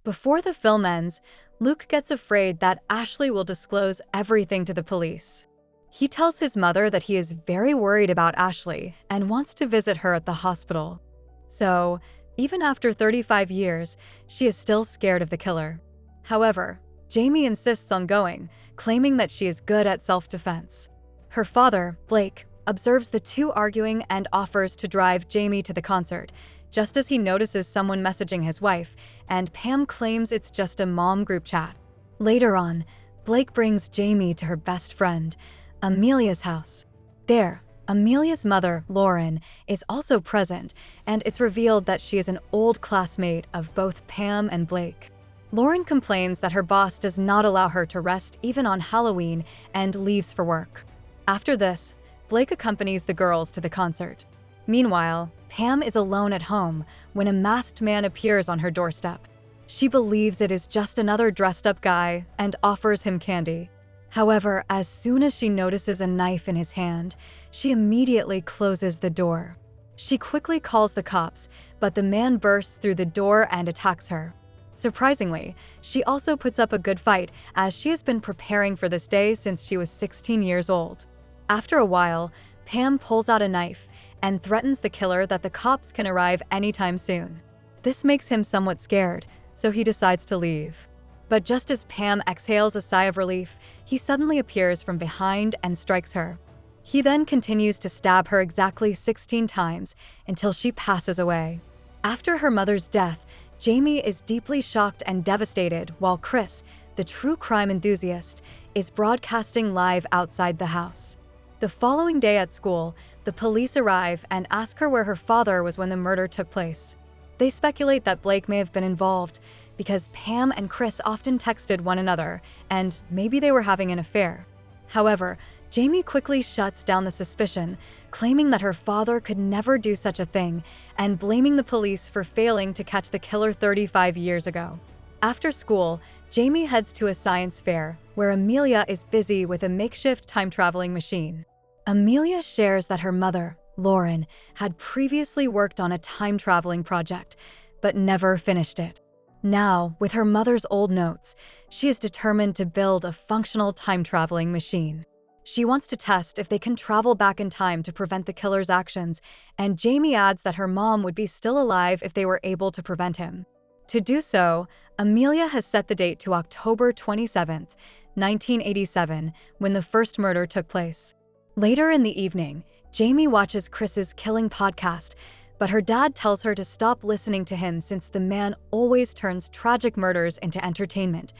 Before the film ends, Luke gets afraid that Ashley will disclose everything to the police. He tells his mother that he is very worried about Ashley and wants to visit her at the hospital. So, even after 35 years, she is still scared of the killer. However, Jamie insists on going, claiming that she is good at self-defense. Her father, Blake, observes the two arguing and offers to drive Jamie to the concert, just as he notices someone messaging his wife, and Pam claims it's just a mom group chat. Later on, Blake brings Jamie to her best friend, Amelia's house. There, Amelia's mother, Lauren, is also present, and it's revealed that she is an old classmate of both Pam and Blake. Lauren complains that her boss does not allow her to rest even on Halloween and leaves for work. After this, Blake accompanies the girls to the concert. Meanwhile, Pam is alone at home when a masked man appears on her doorstep. She believes it is just another dressed-up guy and offers him candy. However, as soon as she notices a knife in his hand, she immediately closes the door. She quickly calls the cops, but the man bursts through the door and attacks her. Surprisingly, she also puts up a good fight, as she has been preparing for this day since she was 16 years old. After a while, Pam pulls out a knife and threatens the killer that the cops can arrive anytime soon. This makes him somewhat scared, so he decides to leave. But just as Pam exhales a sigh of relief, he suddenly appears from behind and strikes her. He then continues to stab her exactly 16 times until she passes away. After her mother's death, Jamie is deeply shocked and devastated, while Chris, the true crime enthusiast, is broadcasting live outside the house. The following day at school, the police arrive and ask her where her father was when the murder took place. They speculate that Blake may have been involved because Pam and Chris often texted one another, and maybe they were having an affair. However, Jamie quickly shuts down the suspicion, claiming that her father could never do such a thing and blaming the police for failing to catch the killer 35 years ago. After school, Jamie heads to a science fair where Amelia is busy with a makeshift time-traveling machine. Amelia shares that her mother, Lauren, had previously worked on a time-traveling project, but never finished it. Now, with her mother's old notes, she is determined to build a functional time-traveling machine. She wants to test if they can travel back in time to prevent the killer's actions, and Jamie adds that her mom would be still alive if they were able to prevent him. To do so, Amelia has set the date to October 27th, 1987, when the first murder took place. Later in the evening, Jamie watches Chris's Killing podcast, but her dad tells her to stop listening to him since the man always turns tragic murders into entertainment,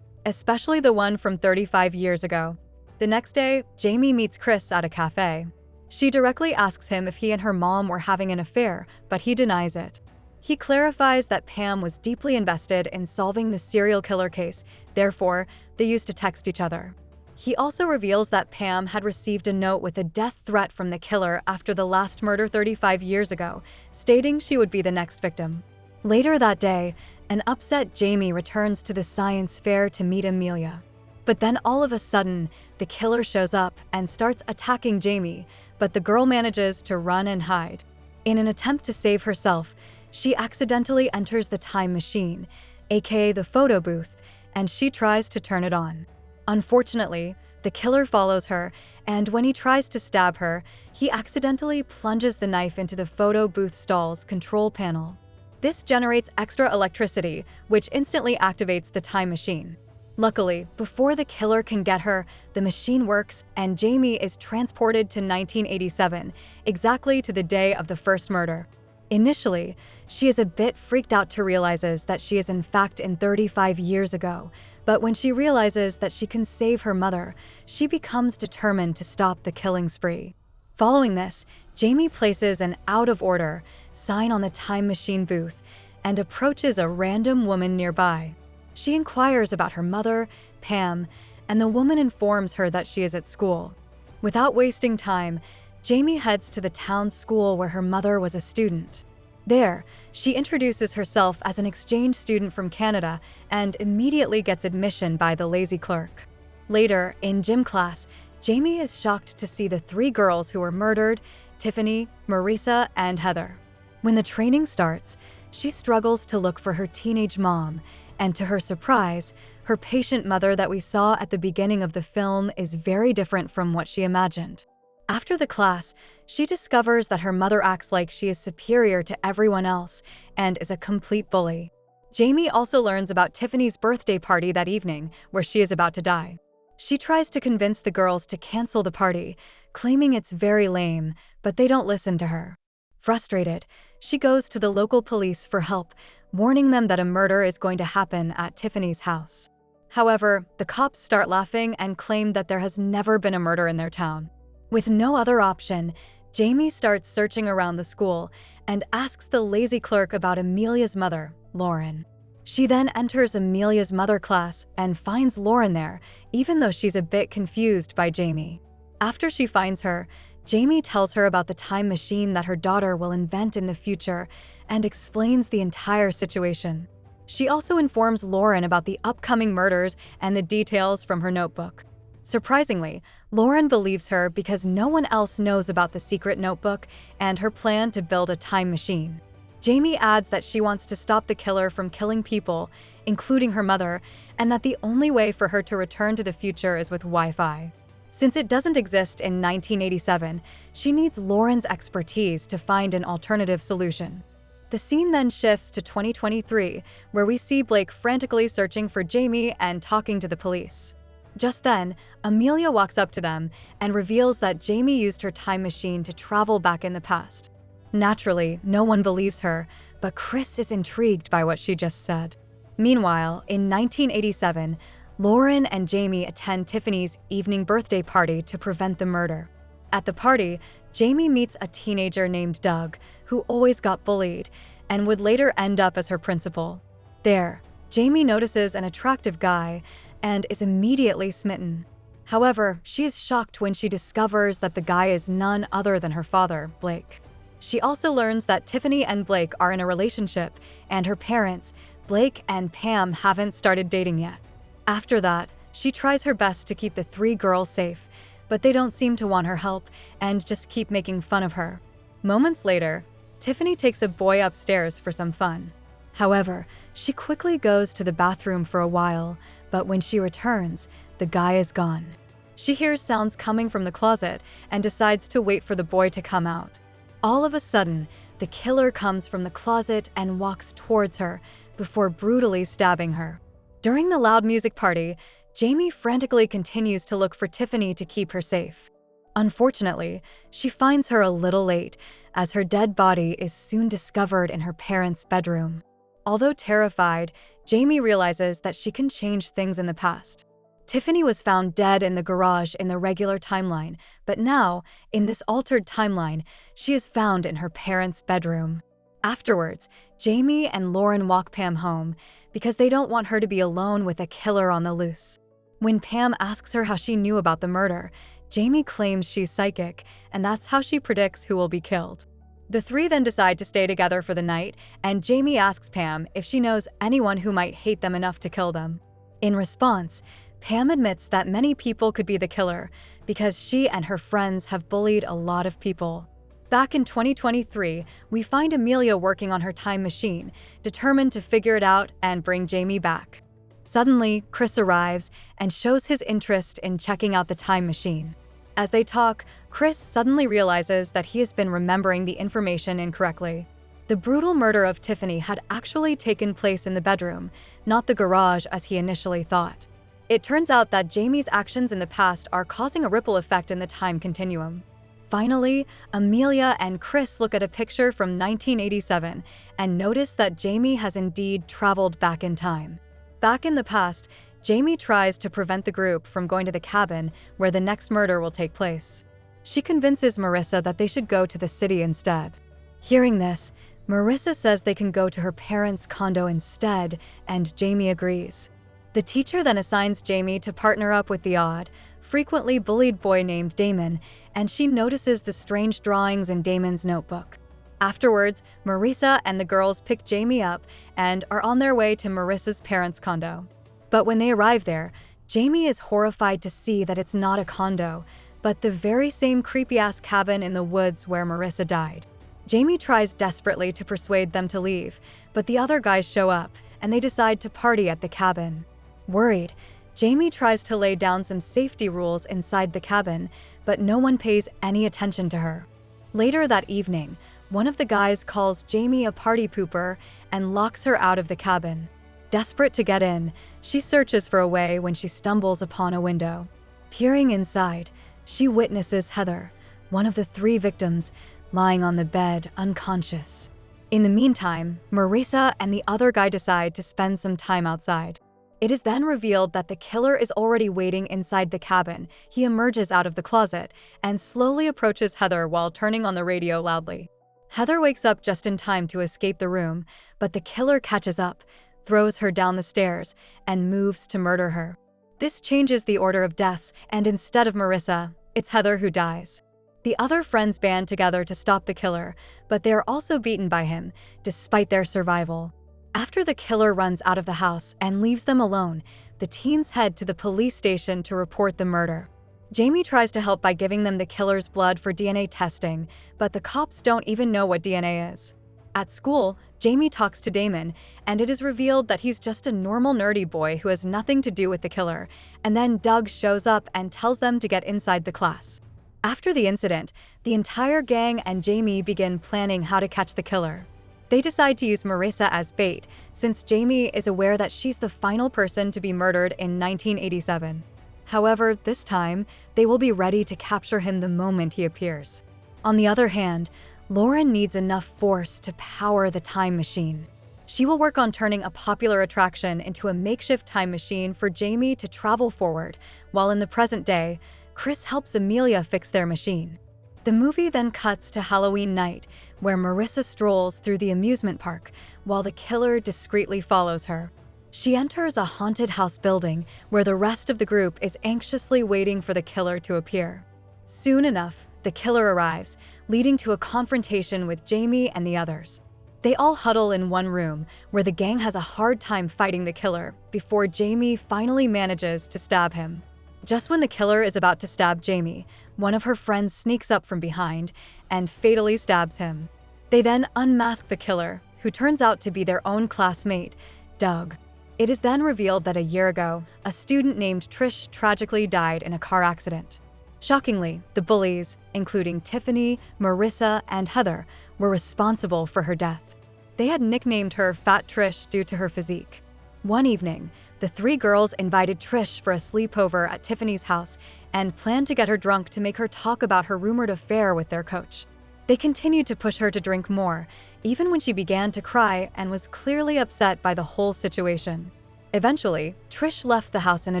especially the one from 35 years ago. The next day, Jamie meets Chris at a cafe. She directly asks him if he and her mom were having an affair, but he denies it. He clarifies that Pam was deeply invested in solving the serial killer case, therefore, they used to text each other. He also reveals that Pam had received a note with a death threat from the killer after the last murder 35 years ago, stating she would be the next victim. Later that day, an upset Jamie returns to the science fair to meet Amelia. But then all of a sudden, the killer shows up and starts attacking Jamie, but the girl manages to run and hide. In an attempt to save herself, she accidentally enters the time machine, aka the photo booth, and she tries to turn it on. Unfortunately, the killer follows her, and when he tries to stab her, he accidentally plunges the knife into the photo booth stall's control panel. This generates extra electricity, which instantly activates the time machine. Luckily, before the killer can get her, the machine works and Jamie is transported to 1987, exactly to the day of the first murder. Initially, she is a bit freaked out to realizes that she is in fact in 35 years ago, but when she realizes that she can save her mother, she becomes determined to stop the killing spree. Following this, Jamie places an out-of-order sign on the time machine booth and approaches a random woman nearby. She inquires about her mother, Pam, and the woman informs her that she is at school. Without wasting time, Jamie heads to the town school where her mother was a student. There, she introduces herself as an exchange student from Canada and immediately gets admission by the lazy clerk. Later, in gym class, Jamie is shocked to see the three girls who were murdered: Tiffany, Marisa, and Heather. When the training starts, She struggles to look for her teenage mom, and to her surprise, her patient mother that we saw at the beginning of the film is very different from what she imagined. After the class, she discovers that her mother acts like she is superior to everyone else and is a complete bully. Jamie also learns about Tiffany's birthday party that evening, where she is about to die. She tries to convince the girls to cancel the party, claiming it's very lame, but they don't listen to her. Frustrated, she goes to the local police for help, warning them that a murder is going to happen at Tiffany's house. However, the cops start laughing and claim that there has never been a murder in their town. With no other option, Jamie starts searching around the school and asks the lazy clerk about Amelia's mother, Lauren. She then enters Amelia's mother class and finds Lauren there, even though she's a bit confused by Jamie. After she finds her, Jamie tells her about the time machine that her daughter will invent in the future and explains the entire situation. She also informs Lauren about the upcoming murders and the details from her notebook. Surprisingly, Lauren believes her because no one else knows about the secret notebook and her plan to build a time machine. Jamie adds that she wants to stop the killer from killing people, including her mother, and that the only way for her to return to the future is with Wi-Fi. Since it doesn't exist in 1987, she needs Lauren's expertise to find an alternative solution. The scene then shifts to 2023, where we see Blake frantically searching for Jamie and talking to the police. Just then, Amelia walks up to them and reveals that Jamie used her time machine to travel back in the past. Naturally, no one believes her, but Chris is intrigued by what she just said. Meanwhile, in 1987, Lauren and Jamie attend Tiffany's evening birthday party to prevent the murder. At the party, Jamie meets a teenager named Doug, who always got bullied and would later end up as her principal. There, Jamie notices an attractive guy and is immediately smitten. However, she is shocked when she discovers that the guy is none other than her father, Blake. She also learns that Tiffany and Blake are in a relationship, and her parents, Blake and Pam, haven't started dating yet. After that, she tries her best to keep the three girls safe, but they don't seem to want her help and just keep making fun of her. Moments later, Tiffany takes a boy upstairs for some fun. However, she quickly goes to the bathroom for a while, but when she returns, the guy is gone. She hears sounds coming from the closet and decides to wait for the boy to come out. All of a sudden, the killer comes from the closet and walks towards her before brutally stabbing her. During the loud music party, Jamie frantically continues to look for Tiffany to keep her safe. Unfortunately, she finds her a little late, as her dead body is soon discovered in her parents' bedroom. Although terrified, Jamie realizes that she can change things in the past. Tiffany was found dead in the garage in the regular timeline, but now, in this altered timeline, she is found in her parents' bedroom. Afterwards, Jamie and Lauren walk Pam home because they don't want her to be alone with a killer on the loose. When Pam asks her how she knew about the murder, Jamie claims she's psychic, and that's how she predicts who will be killed. The three then decide to stay together for the night, and Jamie asks Pam if she knows anyone who might hate them enough to kill them. In response, Pam admits that many people could be the killer because she and her friends have bullied a lot of people. Back in 2023, we find Amelia working on her time machine, determined to figure it out and bring Jamie back. Suddenly, Chris arrives and shows his interest in checking out the time machine. As they talk, Chris suddenly realizes that he has been remembering the information incorrectly. The brutal murder of Tiffany had actually taken place in the bedroom, not the garage as he initially thought. It turns out that Jamie's actions in the past are causing a ripple effect in the time continuum. Finally, Amelia and Chris look at a picture from 1987 and notice that Jamie has indeed traveled back in time. Back in the past, Jamie tries to prevent the group from going to the cabin where the next murder will take place. She convinces Marissa that they should go to the city instead. Hearing this, Marissa says they can go to her parents' condo instead, and Jamie agrees. The teacher then assigns Jamie to partner up with the odd, frequently bullied boy named Damon, and she notices the strange drawings in Damon's notebook. Afterwards, Marissa and the girls pick Jamie up and are on their way to Marissa's parents' condo. But when they arrive there, Jamie is horrified to see that it's not a condo, but the very same creepy-ass cabin in the woods where Marissa died. Jamie tries desperately to persuade them to leave, but the other guys show up, and they decide to party at the cabin. Worried, Jamie tries to lay down some safety rules inside the cabin, but no one pays any attention to her. Later that evening, one of the guys calls Jamie a party pooper and locks her out of the cabin. Desperate to get in, she searches for a way when she stumbles upon a window. Peering inside, she witnesses Heather, one of the 3 victims, lying on the bed unconscious. In the meantime, Marissa and the other guy decide to spend some time outside. It is then revealed that the killer is already waiting inside the cabin. He emerges out of the closet and slowly approaches Heather while turning on the radio loudly. Heather wakes up just in time to escape the room, but the killer catches up, throws her down the stairs, and moves to murder her. This changes the order of deaths, and instead of Marissa, it's Heather who dies. The other friends band together to stop the killer, but they are also beaten by him, despite their survival. After the killer runs out of the house and leaves them alone, the teens head to the police station to report the murder. Jamie tries to help by giving them the killer's blood for DNA testing, but the cops don't even know what DNA is. At school, Jamie talks to Damon, and it is revealed that he's just a normal nerdy boy who has nothing to do with the killer, and then Doug shows up and tells them to get inside the class. After the incident, the entire gang and Jamie begin planning how to catch the killer. They decide to use Marissa as bait, since Jamie is aware that she's the final person to be murdered in 1987. However, this time, they will be ready to capture him the moment he appears. On the other hand, Lauren needs enough force to power the time machine. She will work on turning a popular attraction into a makeshift time machine for Jamie to travel forward, while in the present day, Chris helps Amelia fix their machine. The movie then cuts to Halloween night, where Marissa strolls through the amusement park while the killer discreetly follows her. She enters a haunted house building where the rest of the group is anxiously waiting for the killer to appear. Soon enough, the killer arrives, leading to a confrontation with Jamie and the others. They all huddle in one room, where the gang has a hard time fighting the killer before Jamie finally manages to stab him. Just when the killer is about to stab Jamie, one of her friends sneaks up from behind and fatally stabs him. They then unmask the killer, who turns out to be their own classmate, Doug. It is then revealed that a year ago, a student named Trish tragically died in a car accident. Shockingly, the bullies, including Tiffany, Marissa, and Heather, were responsible for her death. They had nicknamed her Fat Trish due to her physique. One evening, the 3 girls invited Trish for a sleepover at Tiffany's house and planned to get her drunk to make her talk about her rumored affair with their coach. They continued to push her to drink more, even when she began to cry and was clearly upset by the whole situation. Eventually, Trish left the house in a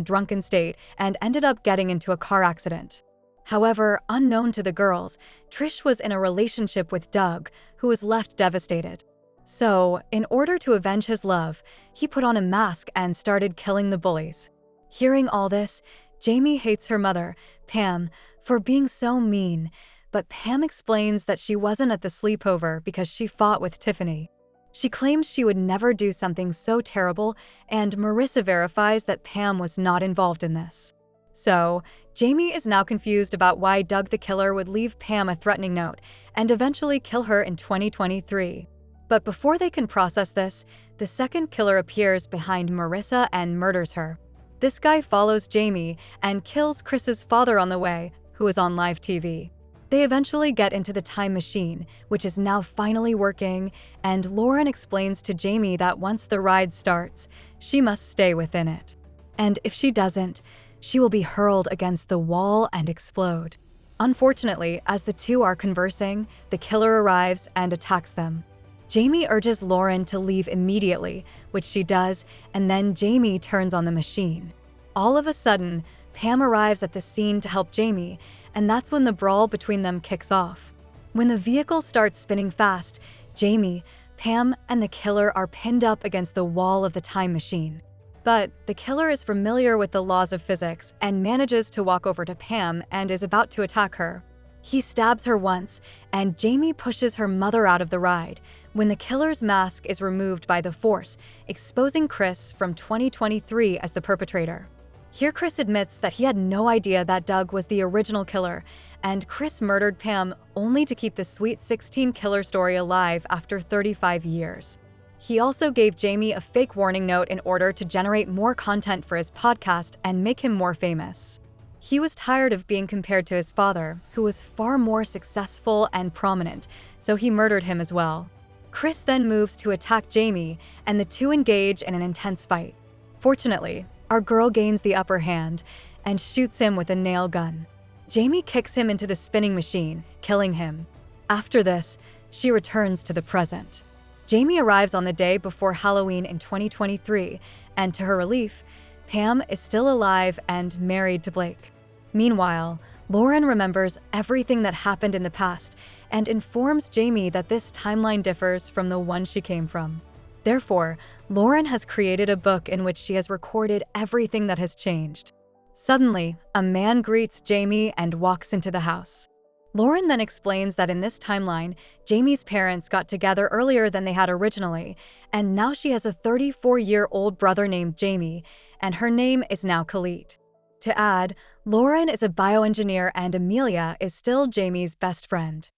drunken state and ended up getting into a car accident. However, unknown to the girls, Trish was in a relationship with Doug, who was left devastated. So, in order to avenge his love, he put on a mask and started killing the bullies. Hearing all this, Jamie hates her mother, Pam, for being so mean, but Pam explains that she wasn't at the sleepover because she fought with Tiffany. She claims she would never do something so terrible, and Marissa verifies that Pam was not involved in this. So, Jamie is now confused about why Doug the killer would leave Pam a threatening note and eventually kill her in 2023. But before they can process this, the second killer appears behind Marissa and murders her. This guy follows Jamie and kills Chris's father on the way, who is on live TV. They eventually get into the time machine, which is now finally working, and Lauren explains to Jamie that once the ride starts, she must stay within it. And if she doesn't, she will be hurled against the wall and explode. Unfortunately, as the two are conversing, the killer arrives and attacks them. Jamie urges Lauren to leave immediately, which she does, and then Jamie turns on the machine. All of a sudden, Pam arrives at the scene to help Jamie, and that's when the brawl between them kicks off. When the vehicle starts spinning fast, Jamie, Pam, and the killer are pinned up against the wall of the time machine. But the killer is familiar with the laws of physics and manages to walk over to Pam and is about to attack her. He stabs her once, and Jamie pushes her mother out of the ride when the killer's mask is removed by the Force, exposing Chris from 2023 as the perpetrator. Here, Chris admits that he had no idea that Doug was the original killer, and Chris murdered Pam only to keep the Sweet 16 killer story alive after 35 years. He also gave Jamie a fake warning note in order to generate more content for his podcast and make him more famous. He was tired of being compared to his father, who was far more successful and prominent, so he murdered him as well. Chris then moves to attack Jamie, and the two engage in an intense fight. Fortunately, our girl gains the upper hand and shoots him with a nail gun. Jamie kicks him into the spinning machine, killing him. After this, she returns to the present. Jamie arrives on the day before Halloween in 2023, and to her relief, Pam is still alive and married to Blake. Meanwhile, Lauren remembers everything that happened in the past and informs Jamie that this timeline differs from the one she came from. Therefore, Lauren has created a book in which she has recorded everything that has changed. Suddenly, a man greets Jamie and walks into the house. Lauren then explains that in this timeline, Jamie's parents got together earlier than they had originally, and now she has a 34-year-old brother named Jamie, and her name is now Khalid. To add, Lauren is a bioengineer and Amelia is still Jamie's best friend.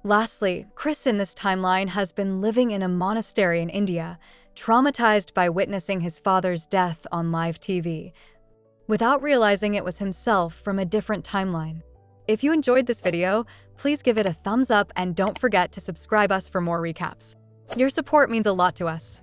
Lastly, Chris in this timeline has been living in a monastery in India, traumatized by witnessing his father's death on live TV, without realizing it was himself from a different timeline. If you enjoyed this video, please give it a thumbs up and don't forget to subscribe us for more recaps. Your support means a lot to us.